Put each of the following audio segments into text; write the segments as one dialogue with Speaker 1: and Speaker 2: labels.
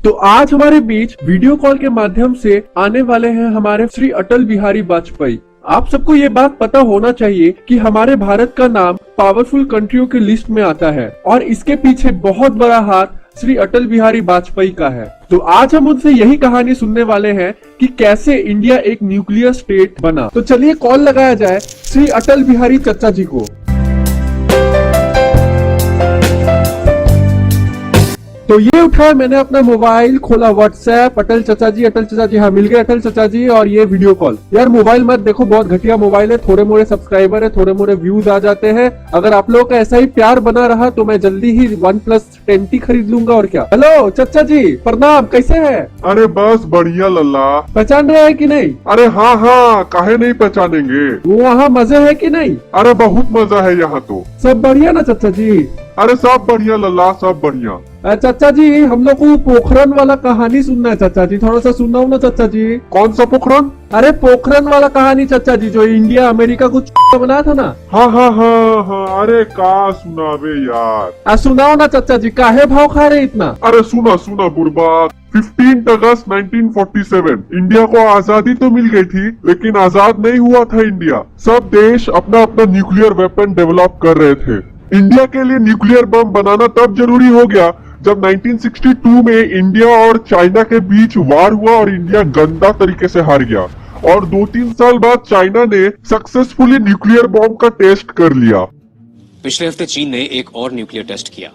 Speaker 1: तो आज हमारे बीच वीडियो कॉल के माध्यम से आने वाले हैं हमारे श्री अटल बिहारी वाजपेयी। आप सबको ये बात पता होना चाहिए कि हमारे भारत का नाम पावरफुल कंट्रियों की लिस्ट में आता है और इसके पीछे बहुत बड़ा हाथ श्री अटल बिहारी वाजपेयी का है। तो आज हम उनसे यही कहानी सुनने वाले हैं कि कैसे इंडिया एक न्यूक्लियर स्टेट बना। तो चलिए कॉल लगाया जाए श्री अटल बिहारी चचा जी को। तो ये उठाया मैंने अपना मोबाइल, खोला व्हाट्सएप, अटल चचा जी, हाँ मिल गए अटल चचा जी। और ये वीडियो कॉल। यार मोबाइल मत देखो, बहुत घटिया मोबाइल है, थोड़े मोड़े सब्सक्राइबर है, थोड़े मोड़े व्यूज आ जाते हैं। अगर आप लोगों का ऐसा ही प्यार बना रहा तो मैं जल्दी ही OnePlus 10T खरीद लूंगा और क्या। हेलो चचा जी, प्रणाम, कैसे है?
Speaker 2: अरे बस बढ़िया लल्ला।
Speaker 1: पहचान रहे हैं कि नहीं?
Speaker 2: अरे हाँ हाँ, काहे नहीं पहचानेंगे।
Speaker 1: वहाँ मजे है कि नहीं?
Speaker 2: अरे बहुत मजा है यहाँ तो।
Speaker 1: सब बढ़िया ना चचा जी?
Speaker 2: अरे सब बढ़िया लल्ला, सब बढ़िया।
Speaker 1: चाचा जी, हम लोग को पोखरन वाला कहानी सुनना है चाचा जी, थोड़ा सा सुनाओ ना चाचा जी।
Speaker 2: कौन सा पोखरन?
Speaker 1: अरे पोखरन वाला कहानी चाचा जी, जो इंडिया अमेरिका को बनाया था ना।
Speaker 2: हाँ हाँ हाँ हाँ, अरे का सुनावे यार।
Speaker 1: सुनाओ ना चाचा जी, काहे भाव खा रहे इतना?
Speaker 2: अरे सुना सुना बुर्बाद। 15 अगस्त 1947 इंडिया को आजादी तो मिल गई थी, लेकिन आजाद नहीं हुआ था इंडिया। सब देश अपना अपना न्यूक्लियर वेपन डेवलप कर रहे थे। इंडिया के लिए न्यूक्लियर बम बनाना तब जरूरी हो गया जब 1962 में इंडिया और चाइना के बीच वार हुआ और इंडिया गंदा तरीके से हार गया। और 2-3 साल बाद चाइना ने सक्सेसफुली न्यूक्लियर बॉम्ब का टेस्ट कर लिया।
Speaker 3: पिछले हफ्ते चीन ने एक और न्यूक्लियर टेस्ट किया।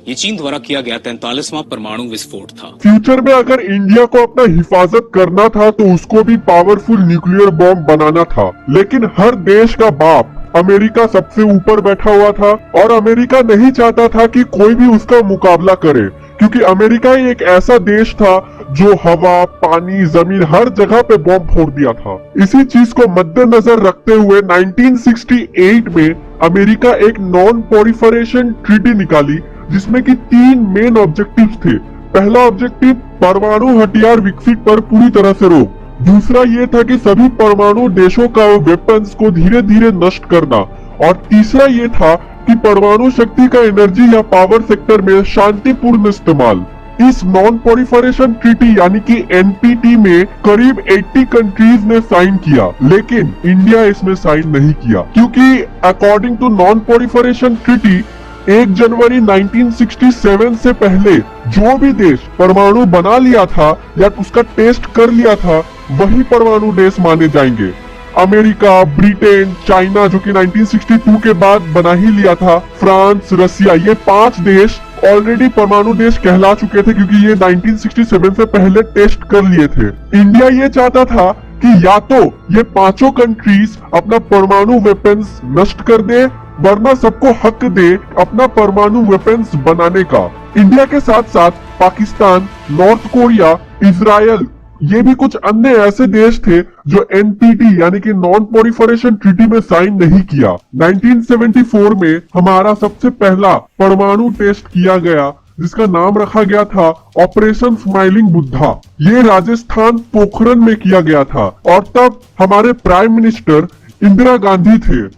Speaker 3: ये चीन द्वारा किया गया 43वां परमाणु विस्फोट था।
Speaker 2: फ्यूचर में अगर इंडिया को अपना हिफाजत करना था तो उसको भी पावरफुल न्यूक्लियर बॉम्ब बनाना था। लेकिन हर देश का बाप अमेरिका सबसे ऊपर बैठा हुआ था और अमेरिका नहीं चाहता था कि कोई भी उसका मुकाबला करे, क्योंकि अमेरिका ही एक ऐसा देश था जो हवा, पानी, जमीन हर जगह पे बॉम्ब फोड़ दिया था। इसी चीज को मद्देनजर रखते हुए 1968 में अमेरिका एक नॉन प्रोलिफरेशन ट्रीटी निकाली, जिसमें कि 3 मेन ऑब्जेक्टिव्स थे। पहला ऑब्जेक्टिव परमाणु हथियार विकसित पर पूरी तरह से रोक। दूसरा ये था कि सभी परमाणु देशों का वेपन्स को धीरे धीरे नष्ट करना। और तीसरा ये था कि परमाणु शक्ति का एनर्जी या पावर सेक्टर में शांतिपूर्ण इस्तेमाल। इस नॉन प्रोलिफरेशन ट्रीटी यानी कि NPT में करीब 80 कंट्रीज ने साइन किया, लेकिन इंडिया इसमें साइन नहीं किया, क्योंकि according to non proliferation treaty 1 जनवरी 1967 से पहले जो भी देश परमाणु बना लिया था या उसका टेस्ट कर लिया था, वही परमाणु देश माने जाएंगे। अमेरिका, ब्रिटेन, चाइना जो कि 1962 के बाद बना ही लिया था, फ्रांस, रसिया, ये 5 देश ऑलरेडी परमाणु देश कहला चुके थे, क्योंकि ये 1967 से पहले टेस्ट कर लिए थे। इंडिया ये चाहता था कि या तो ये 5 कंट्रीज अपना परमाणु वेपन्स नष्ट कर दे, वरना सबको हक दे अपना परमाणु वेपन्स बनाने का। इंडिया के साथ साथ पाकिस्तान, नॉर्थ कोरिया, इजराइल, ये भी कुछ अन्य ऐसे देश थे जो NPT यानी कि नॉन प्रोलिफरेशन ट्रीटी में साइन नहीं किया। 1974 में हमारा सबसे पहला परमाणु टेस्ट किया गया, जिसका नाम रखा गया था ऑपरेशन स्माइलिंग बुद्धा। ये राजस्थान पोखरन में किया गया था और तब हमारे प्राइम मिनिस्टर इंदिरा गांधी थे।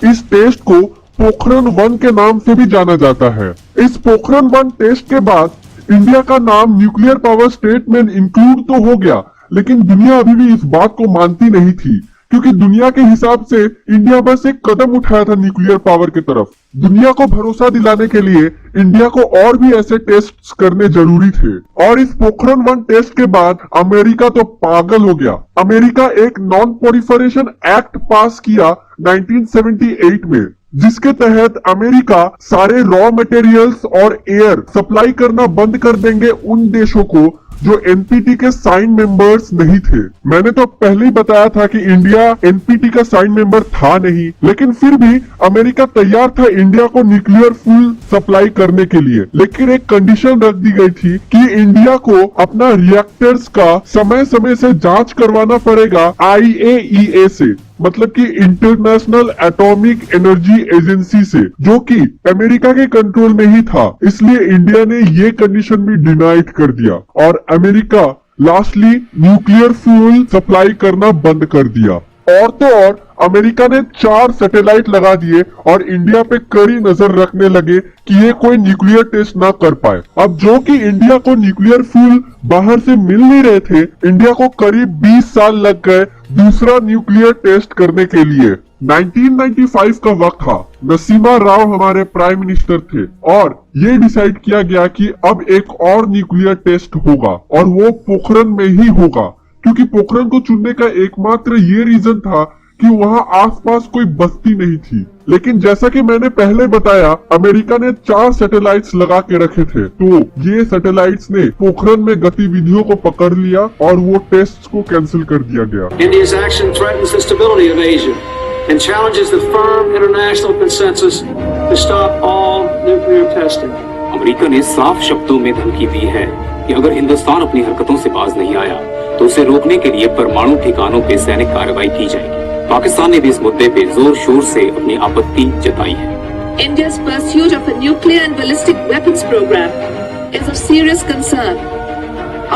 Speaker 2: इस टेस्ट को पोखरन 1 के नाम से भी जाना जाता है। इस पोखरन 1 टेस्ट के बाद इंडिया का नाम न्यूक्लियर पावर स्टेट में इंक्लूड तो हो गया, लेकिन दुनिया अभी भी इस बात को मानती नहीं थी, क्योंकि दुनिया के हिसाब से इंडिया बस एक कदम उठाया था न्यूक्लियर पावर की तरफ। दुनिया को भरोसा दिलाने के लिए इंडिया को और भी ऐसे टेस्ट करने जरूरी थे। और इस पोखरन 1 टेस्ट के बाद अमेरिका तो पागल हो गया। अमेरिका एक नॉन प्रोलिफरेशन एक्ट पास किया 1978 में, जिसके तहत अमेरिका सारे रॉ मटेरियल्स और एयर सप्लाई करना बंद कर देंगे उन देशों को जो NPT के साइन मेंबर्स नहीं थे। मैंने तो पहले ही बताया था कि इंडिया NPT का साइन मेंबर था नहीं, लेकिन फिर भी अमेरिका तैयार था इंडिया को न्यूक्लियर फुल सप्लाई करने के लिए। लेकिन एक कंडीशन रख दी गई थी कि इंडिया को अपना रिएक्टर्स का समय समय से जांच करवाना पड़ेगा IAEA से, मतलब कि इंटरनेशनल एटॉमिक एनर्जी एजेंसी से, जो कि अमेरिका के कंट्रोल में ही था। इसलिए इंडिया ने ये कंडीशन भी डिनाइड कर दिया और America lastly nuclear fuel supply करना बंद कर दिया। और तो और अमेरिका ने 4 सैटेलाइट लगा दिए और इंडिया पे कड़ी नजर रखने लगे कि ये कोई न्यूक्लियर टेस्ट ना कर पाए। अब जो कि इंडिया को न्यूक्लियर फ्यूल बाहर से मिल नहीं रहे थे, इंडिया को करीब 20 साल लग गए दूसरा न्यूक्लियर टेस्ट करने के लिए। 1995 का वक्त था, नरसिम्हा राव हमारे प्राइम मिनिस्टर थे और ये डिसाइड किया गया कि अब एक और न्यूक्लियर टेस्ट होगा और वो पोखरण में ही होगा, क्योंकि पोखरण को चुनने का एकमात्र ये रीजन था कि वहाँ आसपास कोई बस्ती नहीं थी। लेकिन जैसा कि मैंने पहले बताया, अमेरिका ने 4 सैटेलाइट्स लगा के रखे थे, तो ये सैटेलाइट्स ने पोखरण में गतिविधियों को पकड़ लिया और वो टेस्ट को कैंसिल कर दिया गया।
Speaker 4: India's action threatens the stability of Asia and challenges the firm international consensus to stop all nuclear testing.
Speaker 3: America ने साफ शब्दों में धमकी दी है कि अगर हिंदुस्तान अपनी हरकतों से बाज नहीं आया तो उसे रोकने के लिए परमाणु ठिकानों पे सैनिक कार्रवाई की जाएगी। पाकिस्तान ने भी इस मुद्दे पे जोर शोर से अपनी आपत्ति जताई है।
Speaker 5: India's pursuit of a nuclear and ballistic weapons program is of serious concern.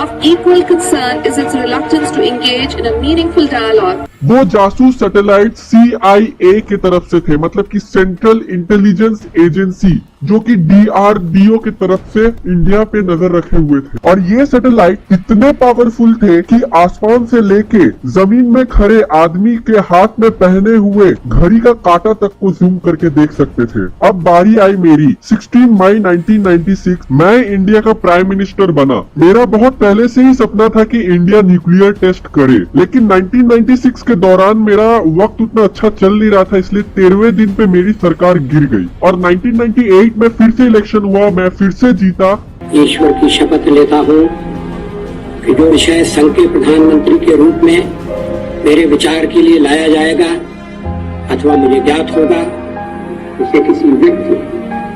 Speaker 5: Of equal concern is its reluctance to engage in a meaningful dialogue.
Speaker 2: वो जासूस सैटेलाइट CIA की तरफ से थे, मतलब कि सेंट्रल इंटेलिजेंस एजेंसी, जो कि DRDO की तरफ से इंडिया पे नजर रखे हुए थे। और ये सैटेलाइट इतने पावरफुल थे कि आसमान से लेके जमीन में खड़े आदमी के हाथ में पहने हुए घड़ी का कांटा तक को जूम करके देख सकते थे। अब बारी आई मेरी। 16 मई 1996 मैं इंडिया का प्राइम मिनिस्टर बना। मेरा बहुत पहले से ही सपना था कि इंडिया न्यूक्लियर टेस्ट करे, लेकिन 1996 के दौरान मेरा वक्त उतना अच्छा चल नहीं रहा था, इसलिए 13वें दिन पे मेरी सरकार गिर गई और 1998 में फिर से इलेक्शन हुआ, मैं फिर से जीता।
Speaker 4: ईश्वर की शपथ लेता हूँ कि जो विषय संघ के प्रधानमंत्री के रूप में मेरे विचार के लिए लाया जाएगा अथवा मुझे ज्ञात होगा, उसे किसी व्यक्ति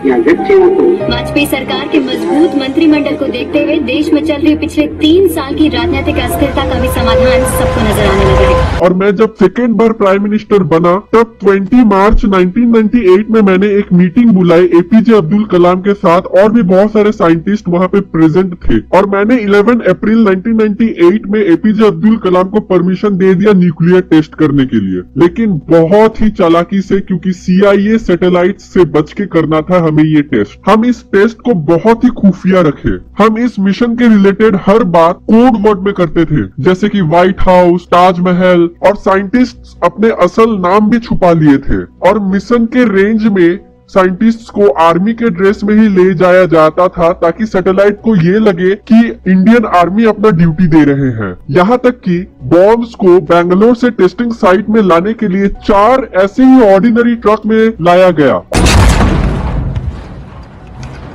Speaker 4: या व्यक्तियों को
Speaker 6: वाजपेयी सरकार के मजबूत मंत्रिमंडल को देखते हुए देश में चल रही पिछले 3 साल की राजनीतिक अस्थिरता का भी समाधान सबको नजर आने लगा है।
Speaker 2: और मैं जब सेकेंड बार प्राइम मिनिस्टर बना तब 20 मार्च 1998 में मैंने एक मीटिंग बुलाई APJ अब्दुल कलाम के साथ, और भी बहुत सारे साइंटिस्ट वहाँ पे प्रेजेंट थे, और मैंने 11 अप्रैल 1998 में APJ अब्दुल कलाम को परमिशन दे दिया न्यूक्लियर टेस्ट करने के लिए। लेकिन बहुत ही चालाकी से, क्योंकि CIA सैटेलाइट से बच के करना था हमें ये टेस्ट। हम इस टेस्ट को बहुत ही खुफिया रखे। हम इस मिशन के रिलेटेड हर बात कोड वर्ड में करते थे, जैसे कि व्हाइट हाउस, ताजमहल, और साइंटिस्ट्स अपने असल नाम भी छुपा लिए थे। और मिशन के रेंज में साइंटिस्ट्स को आर्मी के ड्रेस में ही ले जाया जाता था, ताकि सैटेलाइट को ये लगे कि इंडियन आर्मी अपना ड्यूटी दे रहे हैं। यहाँ तक कि बॉम्ब्स को बेंगलोर से टेस्टिंग साइट में लाने के लिए 4 ऐसे ही ऑर्डिनरी ट्रक में लाया गया।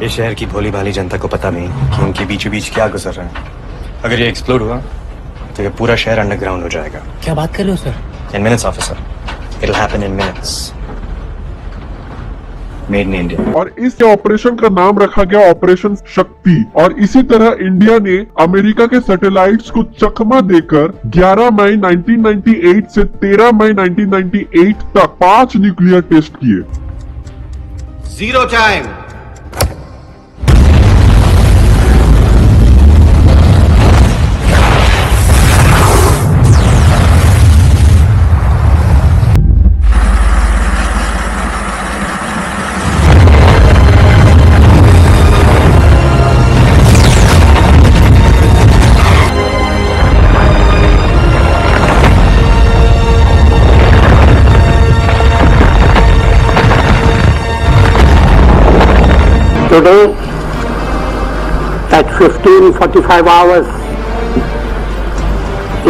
Speaker 7: इस शहर की भोली भाली जनता को पता नहीं कि उनके बीचों बीच क्या गुजर रहा है। अगर ये एक्सप्लोड हुआ तो ये पूरा शहर अंडरग्राउंड हो जाएगा।
Speaker 8: क्या बात कर रहे हो sir?
Speaker 7: In minutes, officer. It'll happen in minutes. Made in India.
Speaker 2: और इस ऑपरेशन का नाम रखा गया ऑपरेशन शक्ति। और इसी तरह इंडिया ने अमेरिका के सैटेलाइट्स को चकमा देकर 11 मई 1998 से 13 मई 1998 तक 5 न्यूक्लियर टेस्ट किए।
Speaker 8: Zero time.
Speaker 4: Today, at 15:45 hours,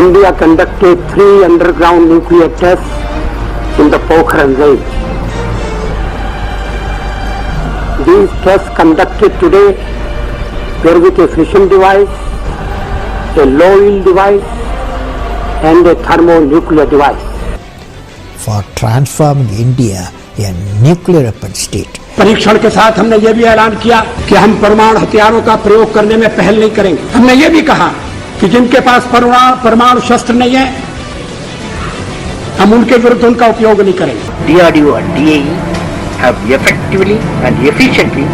Speaker 4: India conducted 3 underground nuclear tests in the Pokhran range. These tests conducted today were with a fission device, a low-yield device, and a thermonuclear device.
Speaker 9: For transforming India a nuclear weapon state.
Speaker 4: परीक्षण के साथ हमने ये भी ऐलान किया कि हम परमाणु हथियारों का प्रयोग करने में पहल नहीं करेंगे। हमने ये भी कहा कि जिनके पास परमाणु शस्त्र नहीं है, हम उनके विरुद्ध उनका उपयोग नहीं करेंगे।
Speaker 10: DRDO and DAE have effectively and efficiently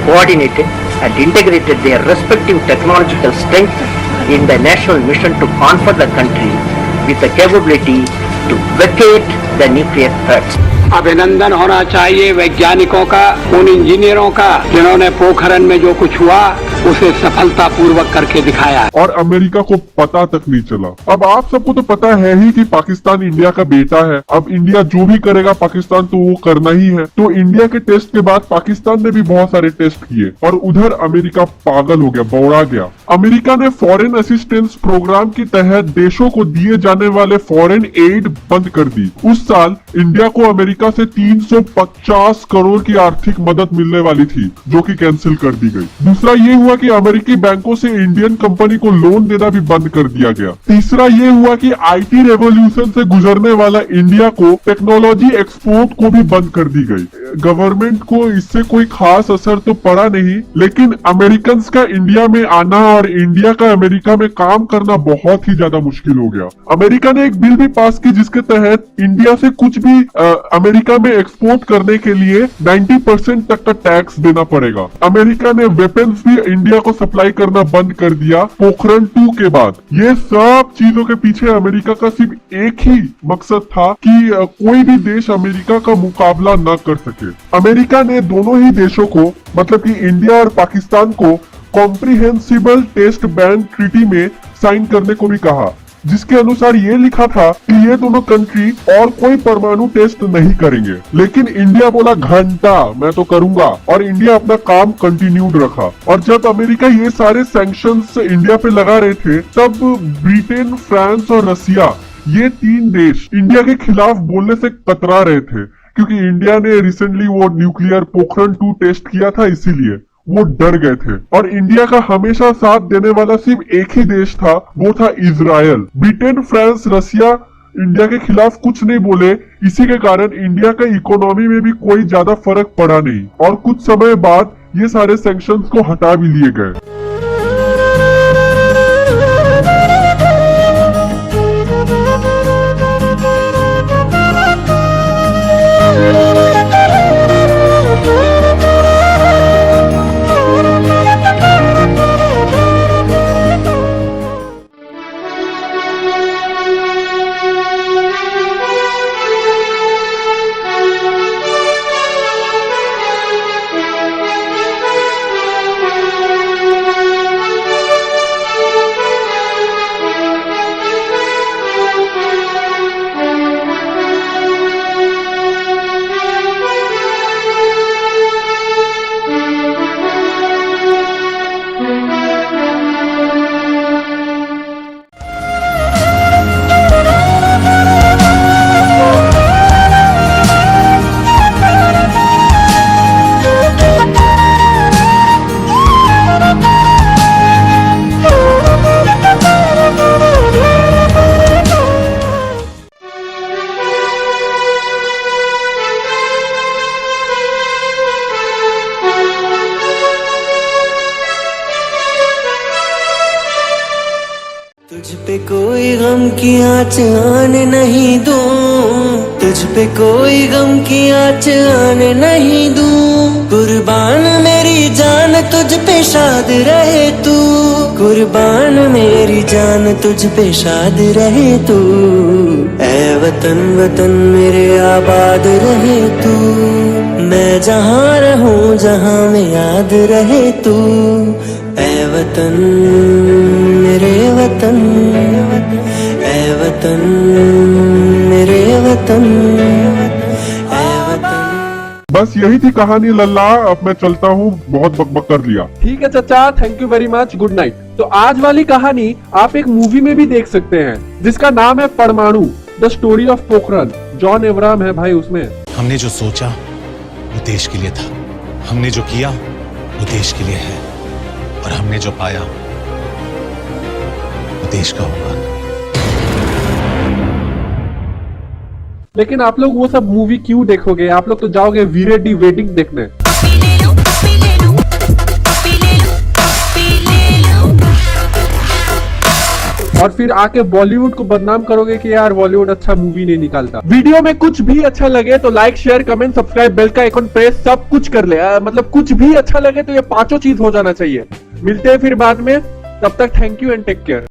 Speaker 10: coordinated and integrated their respective technological strengths in the national mission to confront the country with the capability to vacate the nuclear threats.
Speaker 4: अभिनंदन होना चाहिए वैज्ञानिकों का, उन इंजीनियरों का जिन्होंने पोखरण में जो कुछ हुआ उसे सफलतापूर्वक करके दिखाया।
Speaker 2: और अमेरिका को पता तक नहीं चला। अब आप सबको तो पता है ही कि पाकिस्तान इंडिया का बेटा है। अब इंडिया जो भी करेगा पाकिस्तान तो वो करना ही है। तो इंडिया के टेस्ट के बाद पाकिस्तान ने भी बहुत सारे टेस्ट किए और उधर अमेरिका पागल हो गया, बौड़ा गया। अमेरिका ने फॉरेन असिस्टेंस प्रोग्राम के तहत देशों को दिए जाने वाले फॉरेन एड बंद कर दी। उस साल इंडिया को अमेरिका से 350 करोड़ की आर्थिक मदद मिलने वाली थी, जो कि कैंसिल कर दी गई। दूसरा ये हुआ कि अमेरिकी बैंकों से इंडियन कंपनी को लोन देना भी बंद कर दिया गया। तीसरा ये हुआ कि आईटी रेवोल्यूशन से गुजरने वाला इंडिया को टेक्नोलॉजी एक्सपोर्ट को भी बंद कर दी गई। गवर्नमेंट को इससे कोई खास असर तो पड़ा नहीं, लेकिन अमेरिकन का इंडिया में आना और इंडिया का अमेरिका में काम करना बहुत ही ज्यादा मुश्किल हो गया। अमेरिका ने एक बिल भी पास की जिसके तहत इंडिया से कुछ भी अमेरिका में एक्सपोर्ट करने के लिए 90% तक का टैक्स देना पड़ेगा। अमेरिका ने वेपन्स भी इंडिया को सप्लाई करना बंद कर दिया पोखरण 2 के बाद। ये सब चीजों के पीछे अमेरिका का सिर्फ एक ही मकसद था कि कोई भी देश अमेरिका का मुकाबला न कर सके। अमेरिका ने दोनों ही देशों को, मतलब कि इंडिया और पाकिस्तान को, कॉम्प्रिहेंसिबल टेस्ट बैन ट्रीटी में साइन करने को भी कहा, जिसके अनुसार ये लिखा था कि ये दोनों कंट्री और कोई परमाणु टेस्ट नहीं करेंगे। लेकिन इंडिया बोला घंटा मैं तो करूंगा, और इंडिया अपना काम कंटिन्यूड रखा। और जब अमेरिका ये सारे सैंक्शंस इंडिया पे लगा रहे थे, तब ब्रिटेन, फ्रांस और रसिया, ये 3 देश इंडिया के खिलाफ बोलने से कतरा रहे थे, क्योंकि इंडिया ने रिसेंटली वो न्यूक्लियर पोखरण 2 टेस्ट किया था, इसीलिए वो डर गए थे। और इंडिया का हमेशा साथ देने वाला सिर्फ एक ही देश था, वो था Israel. Britain, France, Russia India के खिलाफ कुछ नहीं बोले। इसी के कारण इंडिया का इकोनॉमी में भी कोई ज्यादा फर्क पड़ा नहीं, और कुछ समय बाद ये सारे सैंक्शंस को हटा भी लिए गए।
Speaker 11: तुझ पे कोई गम की आँच आने नहीं दूं, तुझ पे कोई गम की आँच आने नहीं दूं। कुर्बान मेरी जान तुझ पे शाद रहे तू, कुर्बान मेरी जान तुझ पे शाद रहे तू। ऐ वतन वतन मेरे आबाद रहे तू, मैं जहाँ रहूं जहाँ में याद रहे तू। ऐ वतन मेरे वतन, ऐ वतन मेरे वतन, ऐ वतन।
Speaker 2: बस यही थी कहानी लल्ला। अब मैं चलता हूँ, बहुत बकबक कर लिया।
Speaker 1: ठीक है चाचा, thank you very much, good night. तो आज वाली कहानी आप एक मूवी में भी देख सकते हैं, जिसका नाम है परमाणु, the story of Pokhran. John Abraham है भाई उसमें।
Speaker 12: हमने जो सोचा वो देश के लिए था, हमने जो किया वो देश के लिए है, और हमने जो पाया वो देश का होगा।
Speaker 1: लेकिन आप लोग वो सब मूवी क्यों देखोगे? आप लोग तो जाओगे वीरे डी वेडिंग देखने। और फिर आके बॉलीवुड को बदनाम करोगे कि यार बॉलीवुड अच्छा मूवी नहीं निकालता। वीडियो में कुछ भी अच्छा लगे तो like, share, comment, subscribe, bell का आइकन प्रेस सब कुछ कर ले। मतलब कुछ भी अच्छा लगे तो ये 5 चीज हो जाना चाहिए। मिलते हैं फिर बाद में, तब तक thank you and take care.